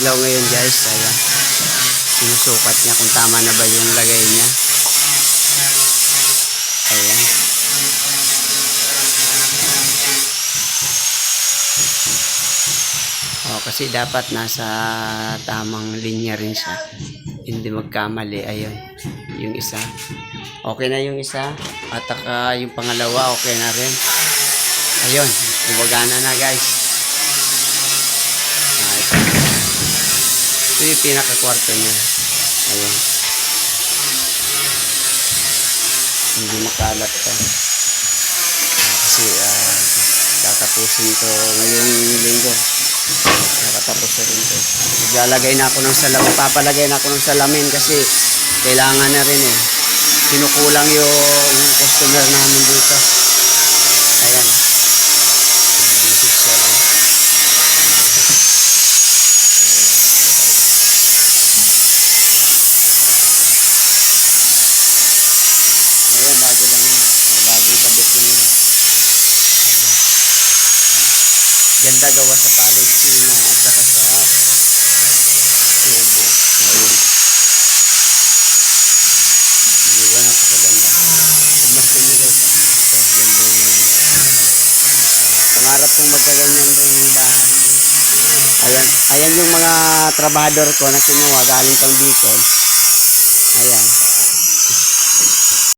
ilaw ngayon guys. Ayan. Sinusukat niya kung tama na ba yung lagay niya. Ayan. Kasi dapat nasa tamang linya rin siya. Hindi magkamali. Ayun. Yung isa. Okay na yung isa. At yung pangalawa okay na rin. Ayun. Gumagana na guys. Ito yung pinaka-kwarto niya. Ayun. Hindi makalat pa. Kasi tatapusin to ngayong linggo. Nakatapos na rin to. Maglalagay na ako ng salamin. Papalagay na ako ng salamin kasi kailangan na rin eh. Kinukulang yung customer namin dito. Ayan. Ayan, bago lang yun. Bagong kabit lang yun. Ganda gawa sa paling na at saka sa tubo. Ayun. Hindi ba napakaganda? Pumasyon nyo guys. Pangarap kong magkaganyan din yung bahay. Ayan. Ayan yung mga trabahador ko na kinuha galing pang Bicol. Ayan.